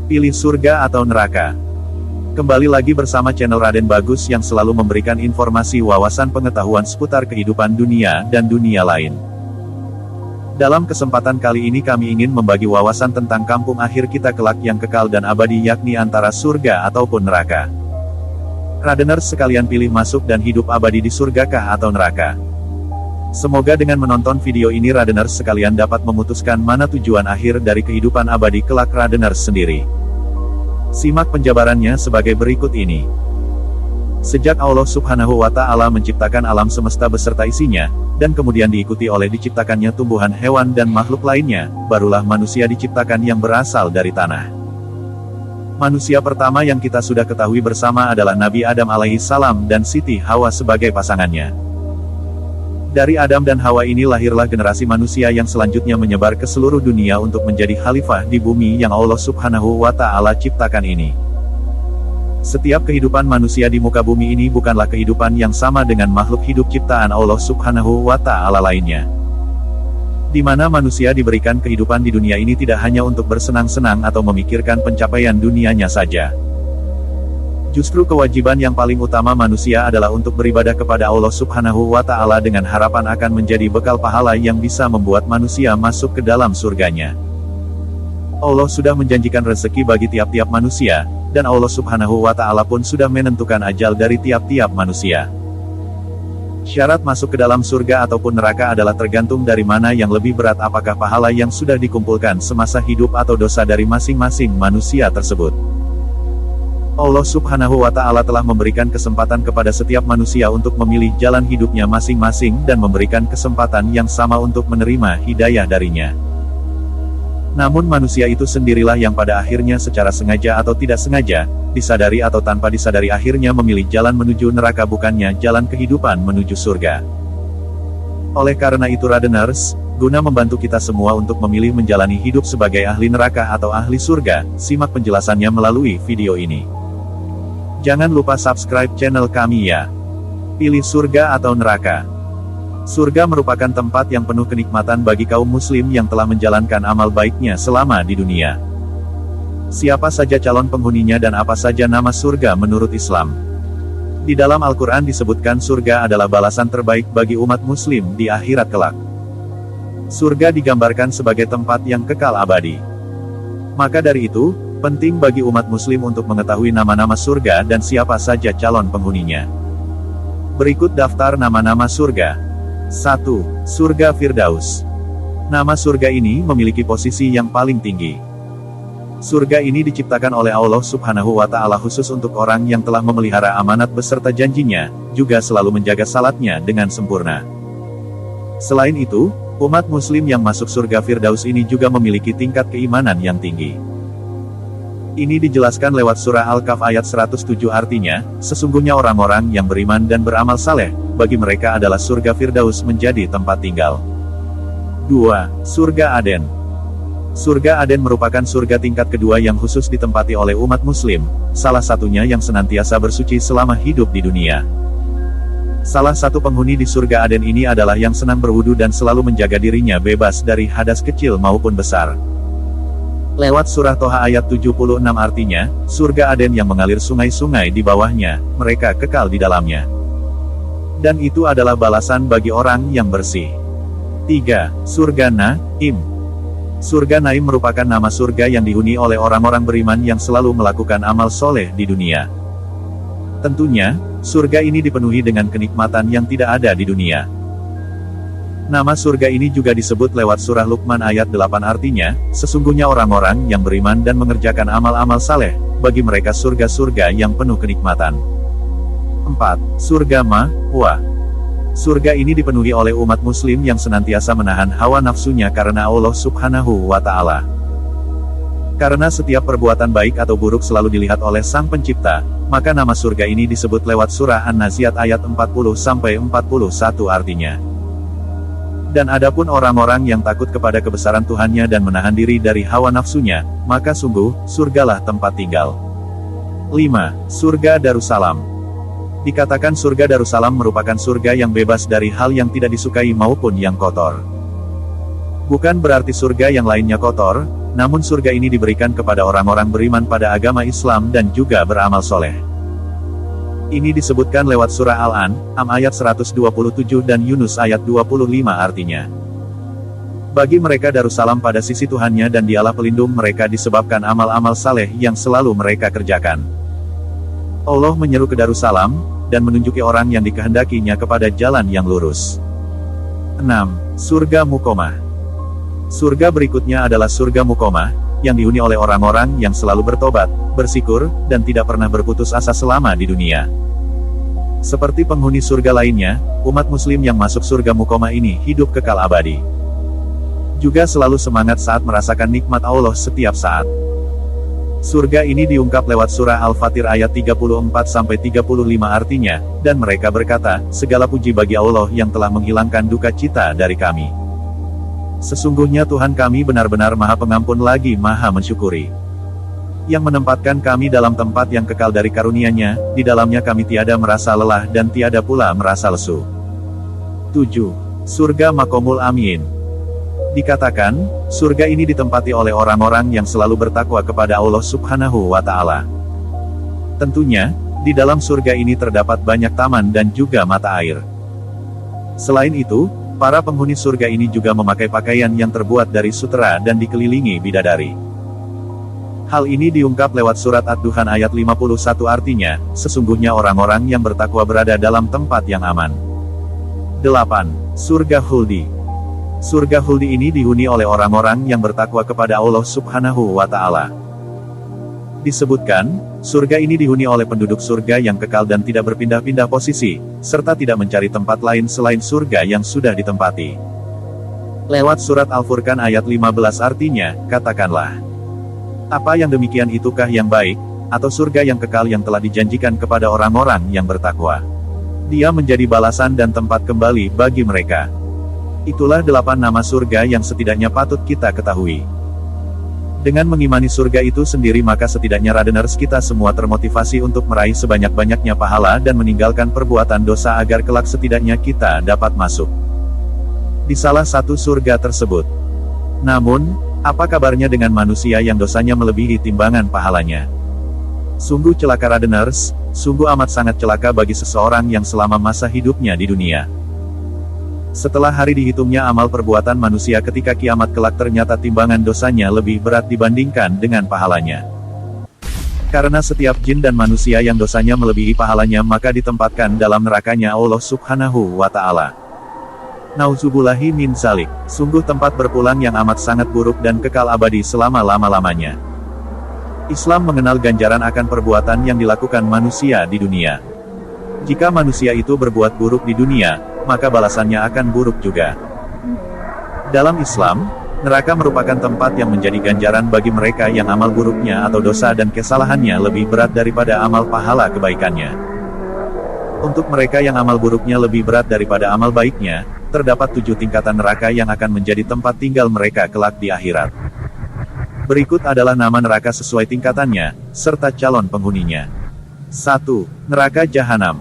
Pilih surga atau neraka? Kembali lagi bersama channel Raden Bagus yang selalu memberikan informasi wawasan pengetahuan seputar kehidupan dunia dan dunia lain. Dalam kesempatan kali ini kami ingin membagi wawasan tentang kampung akhir kita kelak yang kekal dan abadi, yakni antara surga ataupun neraka. Radeners sekalian, pilih masuk dan hidup abadi di surgakah atau neraka? Semoga dengan menonton video ini Radeners sekalian dapat memutuskan mana tujuan akhir dari kehidupan abadi kelak Radeners sendiri. Simak penjabarannya sebagai berikut ini. Sejak Allah Subhanahu wa Ta'ala menciptakan alam semesta beserta isinya, dan kemudian diikuti oleh diciptakannya tumbuhan, hewan dan makhluk lainnya, barulah manusia diciptakan yang berasal dari tanah. Manusia pertama yang kita sudah ketahui bersama adalah Nabi Adam alaihi salam dan Siti Hawa sebagai pasangannya. Dari Adam dan Hawa ini lahirlah generasi manusia yang selanjutnya menyebar ke seluruh dunia untuk menjadi khalifah di bumi yang Allah Subhanahu wa Ta'ala ciptakan ini. Setiap kehidupan manusia di muka bumi ini bukanlah kehidupan yang sama dengan makhluk hidup ciptaan Allah Subhanahu wa Ta'ala lainnya. Di mana manusia diberikan kehidupan di dunia ini tidak hanya untuk bersenang-senang atau memikirkan pencapaian dunianya saja. Justru kewajiban yang paling utama manusia adalah untuk beribadah kepada Allah Subhanahu wa Ta'ala dengan harapan akan menjadi bekal pahala yang bisa membuat manusia masuk ke dalam surganya. Allah sudah menjanjikan rezeki bagi tiap-tiap manusia, dan Allah Subhanahu wa Ta'ala pun sudah menentukan ajal dari tiap-tiap manusia. Syarat masuk ke dalam surga ataupun neraka adalah tergantung dari mana yang lebih berat, apakah pahala yang sudah dikumpulkan semasa hidup atau dosa dari masing-masing manusia tersebut. Allah Subhanahu wa Ta'ala telah memberikan kesempatan kepada setiap manusia untuk memilih jalan hidupnya masing-masing dan memberikan kesempatan yang sama untuk menerima hidayah darinya. Namun manusia itu sendirilah yang pada akhirnya secara sengaja atau tidak sengaja, disadari atau tanpa disadari akhirnya memilih jalan menuju neraka, bukannya jalan kehidupan menuju surga. Oleh karena itu Radeners, guna membantu kita semua untuk memilih menjalani hidup sebagai ahli neraka atau ahli surga, simak penjelasannya melalui video ini. Jangan lupa subscribe channel kami ya. Pilih surga atau neraka? Surga merupakan tempat yang penuh kenikmatan bagi kaum muslim yang telah menjalankan amal baiknya selama di dunia. Siapa saja calon penghuninya dan apa saja nama surga menurut Islam? Di dalam Al-Quran disebutkan surga adalah balasan terbaik bagi umat muslim di akhirat kelak. Surga digambarkan sebagai tempat yang kekal abadi. Maka dari itu, penting bagi umat muslim untuk mengetahui nama-nama surga dan siapa saja calon penghuninya. Berikut daftar nama-nama surga. 1. Surga Firdaus. Nama surga ini memiliki posisi yang paling tinggi. Surga ini diciptakan oleh Allah Subhanahu wa Ta'ala khusus untuk orang yang telah memelihara amanat beserta janjinya, juga selalu menjaga salatnya dengan sempurna. Selain itu, umat muslim yang masuk surga Firdaus ini juga memiliki tingkat keimanan yang tinggi. Ini dijelaskan lewat surah Al-Kahf ayat 107, artinya, sesungguhnya orang-orang yang beriman dan beramal saleh, bagi mereka adalah surga Firdaus menjadi tempat tinggal. 2. Surga Aden. Surga Aden merupakan surga tingkat kedua yang khusus ditempati oleh umat muslim, salah satunya yang senantiasa bersuci selama hidup di dunia. Salah satu penghuni di surga Aden ini adalah yang senang berwudu dan selalu menjaga dirinya bebas dari hadas kecil maupun besar. Lewat surah Toha ayat 76 artinya, surga Aden yang mengalir sungai-sungai di bawahnya, mereka kekal di dalamnya. Dan itu adalah balasan bagi orang yang bersih. 3. Surga Naim. Surga Naim merupakan nama surga yang dihuni oleh orang-orang beriman yang selalu melakukan amal soleh di dunia. Tentunya, surga ini dipenuhi dengan kenikmatan yang tidak ada di dunia. Nama surga ini juga disebut lewat surah Luqman ayat 8 artinya, sesungguhnya orang-orang yang beriman dan mengerjakan amal-amal saleh, bagi mereka surga-surga yang penuh kenikmatan. 4. Surga Ma'wa. Surga ini dipenuhi oleh umat muslim yang senantiasa menahan hawa nafsunya karena Allah Subhanahu wa Ta'ala. Karena setiap perbuatan baik atau buruk selalu dilihat oleh Sang Pencipta, maka nama surga ini disebut lewat surah An-Naziat ayat 40-41 artinya. Dan adapun orang-orang yang takut kepada kebesaran Tuhannya dan menahan diri dari hawa nafsunya, maka sungguh, surgalah tempat tinggal. 5. Surga Darussalam. Dikatakan surga Darussalam merupakan surga yang bebas dari hal yang tidak disukai maupun yang kotor. Bukan berarti surga yang lainnya kotor, Namun surga ini diberikan kepada orang-orang beriman pada agama Islam dan juga beramal soleh. Ini disebutkan lewat surah Al-An'am ayat 127 dan Yunus ayat 25 artinya. Bagi mereka Darussalam pada sisi Tuhannya dan Dialah pelindung mereka disebabkan amal-amal saleh yang selalu mereka kerjakan. Allah menyeru ke Darussalam, dan menunjuki orang yang dikehendakinya kepada jalan yang lurus. 6. Surga Muqomah. Surga berikutnya adalah surga Muqomah, yang dihuni oleh orang-orang yang selalu bertobat, bersyukur, dan tidak pernah berputus asa selama di dunia. Seperti penghuni surga lainnya, umat muslim yang masuk surga Muqomah ini hidup kekal abadi. Juga selalu semangat saat merasakan nikmat Allah setiap saat. Surga ini diungkap lewat surah Al-Fatir ayat 34-35 artinya, dan mereka berkata, segala puji bagi Allah yang telah menghilangkan duka cita dari kami. Sesungguhnya Tuhan kami benar-benar Maha Pengampun lagi Maha Mensyukuri. Yang menempatkan kami dalam tempat yang kekal dari karunia-Nya, di dalamnya kami tiada merasa lelah dan tiada pula merasa lesu. 7. Surga Maqomul Amin. Dikatakan, surga ini ditempati oleh orang-orang yang selalu bertakwa kepada Allah Subhanahu wa Ta'ala. Tentunya, di dalam surga ini terdapat banyak taman dan juga mata air. Selain itu, para penghuni surga ini juga memakai pakaian yang terbuat dari sutera dan dikelilingi bidadari. Hal ini diungkap lewat surat Ad-Duhan ayat 51 artinya, sesungguhnya orang-orang yang bertakwa berada dalam tempat yang aman. 8. Surga Khuldi. Surga Khuldi ini dihuni oleh orang-orang yang bertakwa kepada Allah Subhanahu wa Ta'ala. Disebutkan, surga ini dihuni oleh penduduk surga yang kekal dan tidak berpindah-pindah posisi, serta tidak mencari tempat lain selain surga yang sudah ditempati. Lewat surat Al-Furqan ayat 15 artinya, katakanlah, apa yang demikian itukah yang baik, atau surga yang kekal yang telah dijanjikan kepada orang-orang yang bertakwa. Dia menjadi balasan dan tempat kembali bagi mereka. Itulah 8 nama surga yang setidaknya patut kita ketahui. Dengan mengimani surga itu sendiri maka setidaknya Radeners kita semua termotivasi untuk meraih sebanyak-banyaknya pahala dan meninggalkan perbuatan dosa agar kelak setidaknya kita dapat masuk di salah satu surga tersebut. Namun, apa kabarnya dengan manusia yang dosanya melebihi timbangan pahalanya? Sungguh celaka Radeners, sungguh amat sangat celaka bagi seseorang yang selama masa hidupnya di dunia. Setelah hari dihitungnya amal perbuatan manusia ketika kiamat kelak ternyata timbangan dosanya lebih berat dibandingkan dengan pahalanya. Karena setiap jin dan manusia yang dosanya melebihi pahalanya maka ditempatkan dalam nerakanya Allah Subhanahu wa Ta'ala. Nauzubillahi min dzalik. Sungguh tempat berpulang yang amat sangat buruk dan kekal abadi selama-lama-lamanya. Islam mengenal ganjaran akan perbuatan yang dilakukan manusia di dunia. Jika manusia itu berbuat buruk di dunia, maka balasannya akan buruk juga. Dalam Islam, neraka merupakan tempat yang menjadi ganjaran bagi mereka yang amal buruknya atau dosa dan kesalahannya lebih berat daripada amal pahala kebaikannya. Untuk mereka yang amal buruknya lebih berat daripada amal baiknya, terdapat 7 tingkatan neraka yang akan menjadi tempat tinggal mereka kelak di akhirat. Berikut adalah nama neraka sesuai tingkatannya, serta calon penghuninya. 1. Neraka Jahanam.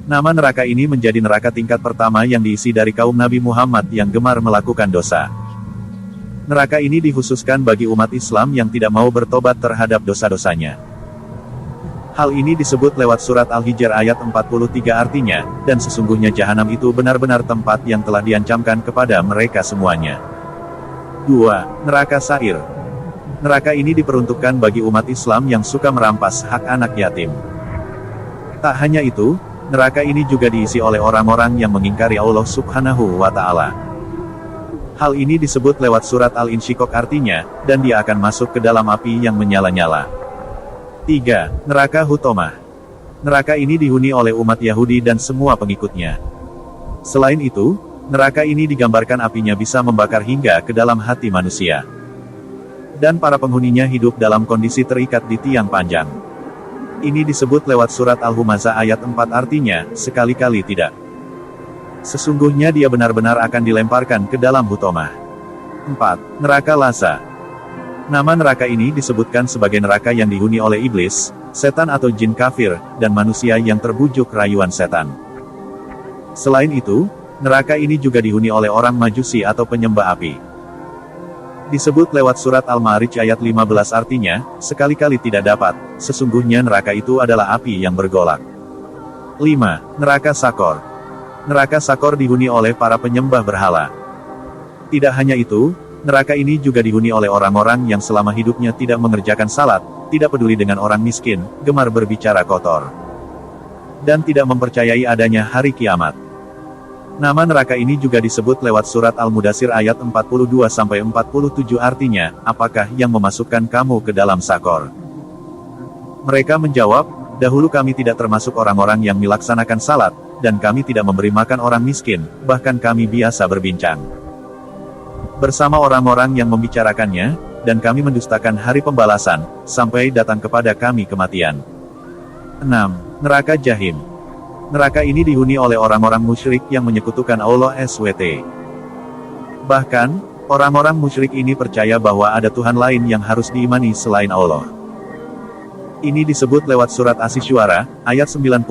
Nama neraka ini menjadi neraka tingkat pertama yang diisi dari kaum Nabi Muhammad yang gemar melakukan dosa. Neraka ini dikhususkan bagi umat Islam yang tidak mau bertobat terhadap dosa-dosanya. Hal ini disebut lewat surat Al-Hijr ayat 43 artinya, dan sesungguhnya Jahanam itu benar-benar tempat yang telah diancamkan kepada mereka semuanya. 2. Neraka Sa'ir. Neraka ini diperuntukkan bagi umat Islam yang suka merampas hak anak yatim. Tak hanya itu, neraka ini juga diisi oleh orang-orang yang mengingkari Allah Subhanahu wa Ta'ala. Hal ini disebut lewat surat Al-Insyiqaq artinya, dan dia akan masuk ke dalam api yang menyala-nyala. 3. Neraka Hutomah. Neraka ini dihuni oleh umat Yahudi dan semua pengikutnya. Selain itu, neraka ini digambarkan apinya bisa membakar hingga ke dalam hati manusia. Dan para penghuninya hidup dalam kondisi terikat di tiang panjang. Ini disebut lewat surat Al-Humazah ayat 4 artinya, sekali-kali tidak. Sesungguhnya dia benar-benar akan dilemparkan ke dalam Hutomah. 4. Neraka Lazza. Nama neraka ini disebutkan sebagai neraka yang dihuni oleh iblis, setan atau jin kafir, dan manusia yang terbujuk rayuan setan. Selain itu, neraka ini juga dihuni oleh orang Majusi atau penyembah api. Disebut lewat surat Al-Ma'arij ayat 15 artinya, sekali-kali tidak dapat, sesungguhnya neraka itu adalah api yang bergolak. 5. Neraka Sakor. Neraka Sakor dihuni oleh para penyembah berhala. Tidak hanya itu, neraka ini juga dihuni oleh orang-orang yang selama hidupnya tidak mengerjakan salat, tidak peduli dengan orang miskin, gemar berbicara kotor, dan tidak mempercayai adanya hari kiamat. Nama neraka ini juga disebut lewat surat Al-Mudassir ayat 42-47 artinya, apakah yang memasukkan kamu ke dalam Sakor? Mereka menjawab, dahulu kami tidak termasuk orang-orang yang melaksanakan salat, dan kami tidak memberi makan orang miskin, bahkan kami biasa berbincang bersama orang-orang yang membicarakannya, dan kami mendustakan hari pembalasan, sampai datang kepada kami kematian. 6. Neraka Jahim. Neraka ini dihuni oleh orang-orang musyrik yang menyekutukan Allah SWT. Bahkan, orang-orang musyrik ini percaya bahwa ada Tuhan lain yang harus diimani selain Allah. Ini disebut lewat surat Asy-Syu'ara, ayat 91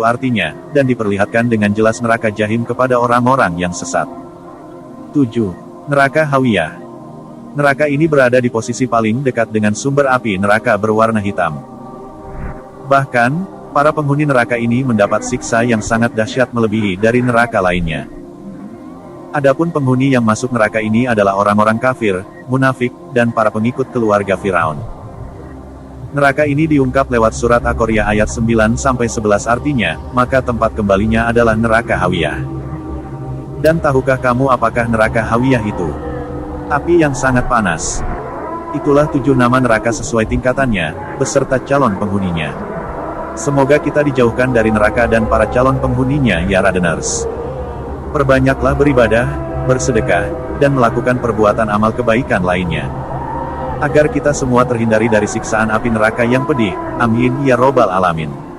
artinya, dan diperlihatkan dengan jelas neraka Jahim kepada orang-orang yang sesat. 7. Neraka Hawiyah. Neraka ini berada di posisi paling dekat dengan sumber api neraka berwarna hitam. Bahkan, para penghuni neraka ini mendapat siksa yang sangat dahsyat melebihi dari neraka lainnya. Adapun penghuni yang masuk neraka ini adalah orang-orang kafir, munafik, dan para pengikut keluarga Firaun. Neraka ini diungkap lewat surat Al-Qaryah ayat 9-11 artinya, maka tempat kembalinya adalah neraka Hawiyah. Dan tahukah kamu apakah neraka Hawiyah itu? Api yang sangat panas. Itulah 7 nama neraka sesuai tingkatannya, beserta calon penghuninya. Semoga kita dijauhkan dari neraka dan para calon penghuninya ya Radeners. Perbanyaklah beribadah, bersedekah, dan melakukan perbuatan amal kebaikan lainnya, agar kita semua terhindari dari siksaan api neraka yang pedih. Amin ya robbal alamin.